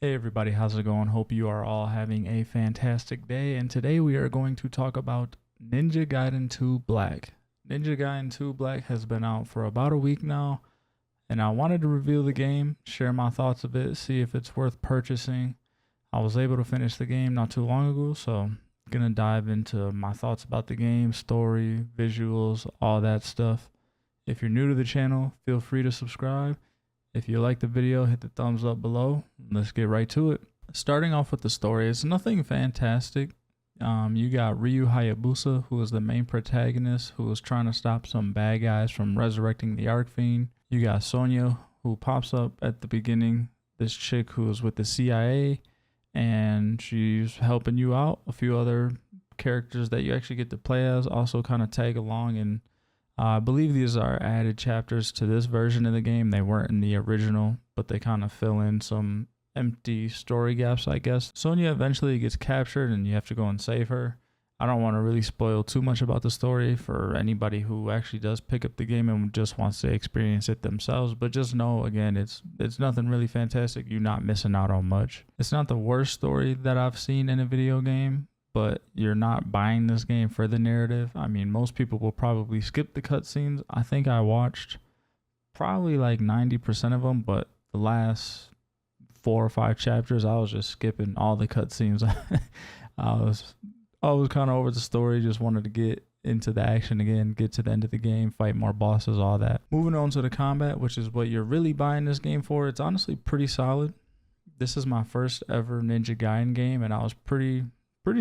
Hey everybody, how's it going? Hope you are all having a fantastic day. And today we are going to talk about Ninja Gaiden 2 Black. Ninja Gaiden 2 Black has been out for about a week now, and I wanted to review the game, share my thoughts of it, see if it's worth purchasing. I was able to finish the game not too long ago, so I'm gonna dive into my thoughts about the game, story, visuals, all that stuff. If you're new to the channel, feel free to subscribe. If you like the video, hit the thumbs up below. Let's get right to it. Starting off with the story, it's nothing fantastic. You got Ryu Hayabusa, who is the main protagonist, who is trying to stop some bad guys from resurrecting the Archfiend. You got Sonya, who pops up at the beginning, this chick who is with the CIA, and she's helping you out. A few other characters that you actually get to play as also kind of tag along, and I believe these are added chapters to this version of the game. They weren't in the original, but they kind of fill in some empty story gaps, I guess. Sonya eventually gets captured and you have to go and save her. I don't want to really spoil too much about the story for anybody who actually does pick up the game and just wants to experience it themselves, but just know, again, it's nothing really fantastic. You're not missing out on much. It's not the worst story that I've seen in a video game, but you're not buying this game for the narrative. I mean, most people will probably skip the cutscenes. I think I watched probably like 90% of them, but the last 4 or 5 chapters, I was just skipping all the cutscenes. I was kind of over the story, just wanted to get into the action again, get to the end of the game, fight more bosses, all that. Moving on to the combat, which is what you're really buying this game for. It's honestly pretty solid. This is my first ever Ninja Gaiden game, and I was pretty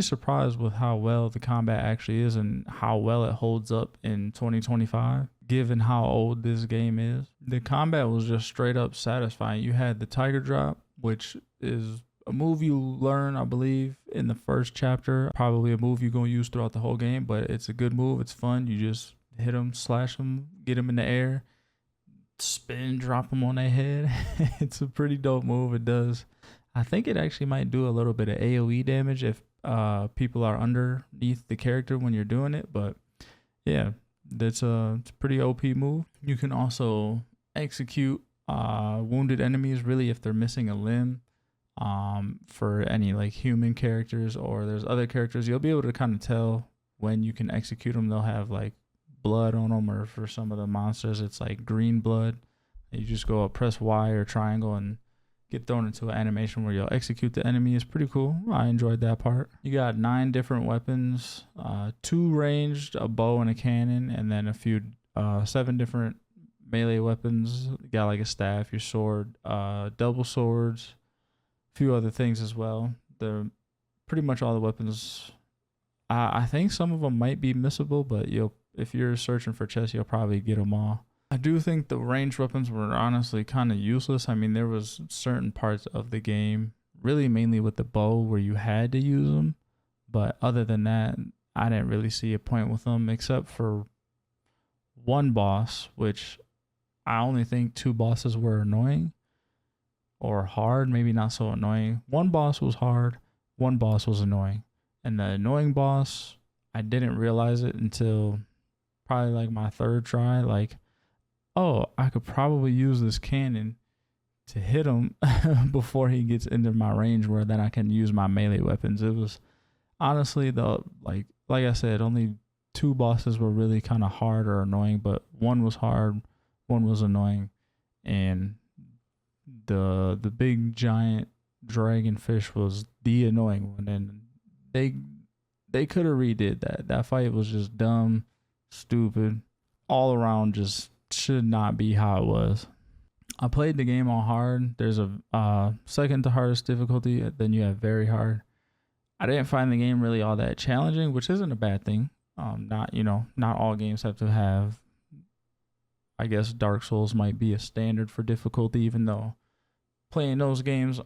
surprised with how well the combat actually is and how well it holds up in 2025 given how old this game is. The combat was just straight up satisfying. You had the Tiger Drop, which is a move you learn, I believe, in the first chapter. Probably a move you're going to use throughout the whole game, but it's a good move. It's fun. You just hit them, slash them, get them in the air, spin, drop them on their head. It's a pretty dope move. It does. I think it actually might do a little bit of AoE damage if people are underneath the character when you're doing it, but yeah, it's a pretty OP move. You can also execute wounded enemies, really, if they're missing a limb. For any like human characters or there's other characters, you'll be able to kind of tell when you can execute them. They'll have like blood on them, or for some of the monsters it's like green blood. You just go up, press Y or triangle, and get thrown into an animation where you'll execute the enemy. Is pretty cool. I enjoyed that part. You got 9 different weapons, 2 ranged, a bow and a cannon, and then a few 7 different melee weapons. You got like a staff, your sword, double swords, a few other things as well. They're pretty much all the weapons. I think some of them might be missable, but if you're searching for chests, you'll probably get them all. I do think the ranged weapons were honestly kind of useless. I mean, there was certain parts of the game, really mainly with the bow, where you had to use them. But other than that, I didn't really see a point with them, except for one boss, which I only think 2 bosses were annoying or hard, maybe not so annoying. One boss was hard, one boss was annoying. And the annoying boss, I didn't realize it until probably like my 3rd try. Like, oh, I could probably use this cannon to hit him before he gets into my range, where then I can use my melee weapons. It was honestly, the like I said, only 2 bosses were really kind of hard or annoying, but one was hard, one was annoying, and the big giant dragon fish was the annoying one. And they could have redid that. That fight was just dumb, stupid, all around, just should not be how it was. I played the game on hard. There's a second to hardest difficulty, then you have very hard. I didn't find the game really all that challenging, which isn't a bad thing. Not all games have to have, I guess Dark Souls might be a standard for difficulty, even though playing those games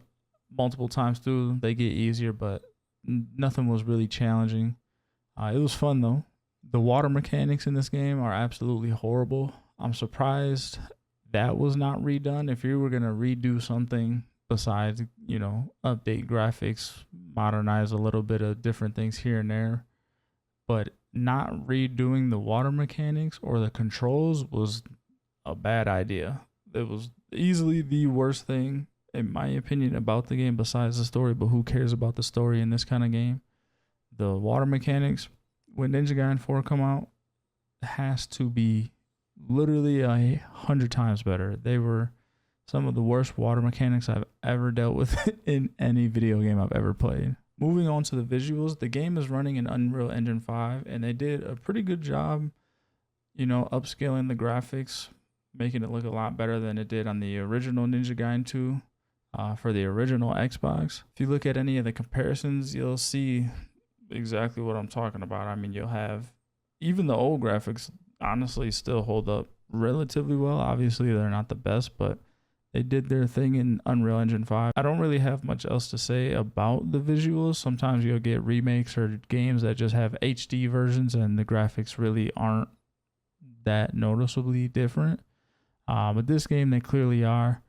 multiple times through, they get easier, but nothing was really challenging. It was fun though. The water mechanics in this game are absolutely horrible. I'm surprised that was not redone. If you were going to redo something besides, update graphics, modernize a little bit of different things here and there, but not redoing the water mechanics or the controls was a bad idea. It was easily the worst thing in my opinion, about the game besides the story, but who cares about the story in this kind of game? The water mechanics, when Ninja Gaiden 4 come out, has to be literally 100 times better. They were some of the worst water mechanics I've ever dealt with in any video game I've ever played. Moving on to the visuals, the game is running in Unreal Engine 5, and they did a pretty good job, upscaling the graphics, making it look a lot better than it did on the original Ninja Gaiden 2 for the original Xbox. If you look at any of the comparisons, you'll see exactly what I'm talking about. I mean, you'll have even the old graphics honestly still hold up relatively well. Obviously, they're not the best, but they did their thing in Unreal Engine 5. I don't really have much else to say about the visuals. Sometimes you'll get remakes or games that just have HD versions and the graphics really aren't that noticeably different. But this game, they clearly are.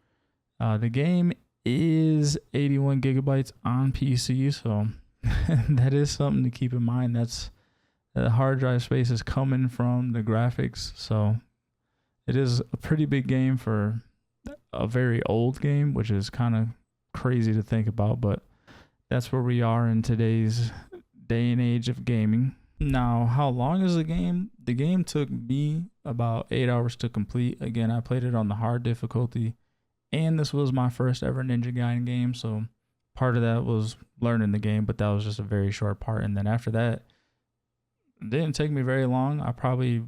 The game is 81 gigabytes on PC, so that is something to keep in mind. That's the hard drive space is coming from the graphics, so it is a pretty big game for a very old game, which is kind of crazy to think about, but that's where we are in today's day and age of gaming. Now, how long is the game? The game took me about 8 hours to complete. Again, I played it on the hard difficulty, and this was my first ever Ninja Gaiden game, so part of that was learning the game, but that was just a very short part. And then after that, it didn't take me very long. I probably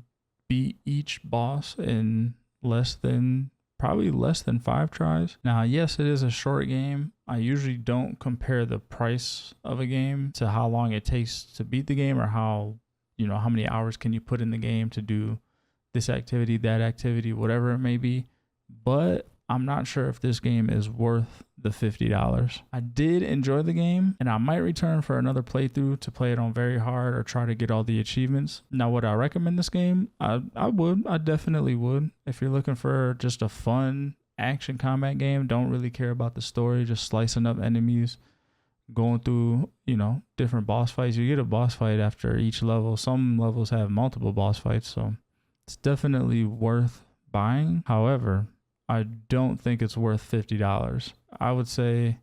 beat each boss in less than 5 tries. Now, yes, it is a short game. I usually don't compare the price of a game to how long it takes to beat the game, or how many hours can you put in the game to do this activity, that activity, whatever it may be. But I'm not sure if this game is worth the $50. I did enjoy the game, and I might return for another playthrough to play it on very hard or try to get all the achievements. Now, would I recommend this game? I would. I definitely would. If you're looking for just a fun action combat game, don't really care about the story, just slicing up enemies, going through, different boss fights. You get a boss fight after each level. Some levels have multiple boss fights, so it's definitely worth buying. However, I don't think it's worth $50. I would say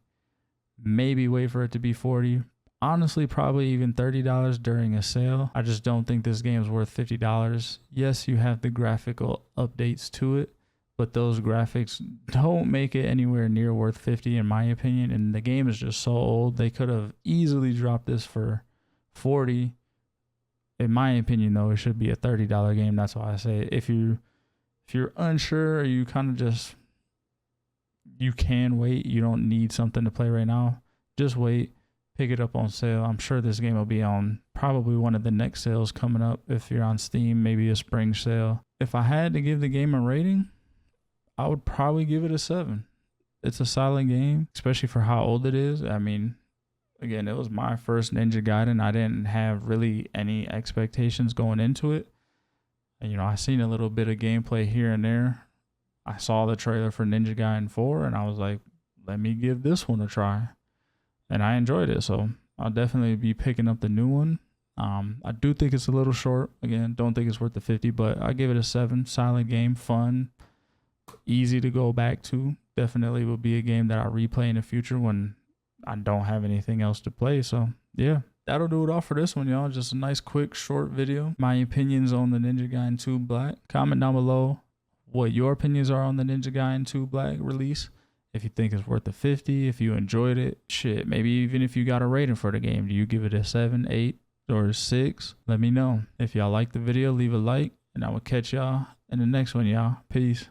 maybe wait for it to be $40. Honestly, probably even $30 during a sale. I just don't think this game is worth $50. Yes, you have the graphical updates to it, but those graphics don't make it anywhere near worth $50 in my opinion. And the game is just so old. They could have easily dropped this for $40. In my opinion, though, it should be a $30 game. That's why I say if you're unsure, or you kind of you can wait, you don't need something to play right now, just wait, pick it up on sale. I'm sure this game will be on probably one of the next sales coming up. If you're on Steam, maybe a spring sale. If I had to give the game a rating, I would probably give it a 7. It's a solid game, especially for how old it is. I mean, again, it was my first Ninja Gaiden. I didn't have really any expectations going into it. I seen a little bit of gameplay here and there. I saw the trailer for Ninja Gaiden 4, and I was like, let me give this one a try. And I enjoyed it, so I'll definitely be picking up the new one. I do think it's a little short. Again, don't think it's worth the 50, but I give it a 7. Solid game, fun, easy to go back to. Definitely will be a game that I'll replay in the future when I don't have anything else to play. So, yeah. That'll do it all for this one, y'all. Just a nice, quick, short video. My opinions on the Ninja Gaiden 2 Black. Comment down below what your opinions are on the Ninja Gaiden 2 Black release. If you think it's worth the 50, if you enjoyed it, shit. Maybe even if you got a rating for the game. Do you give it a 7, 8, or 6? Let me know. If y'all like the video, leave a like, and I will catch y'all in the next one, y'all. Peace.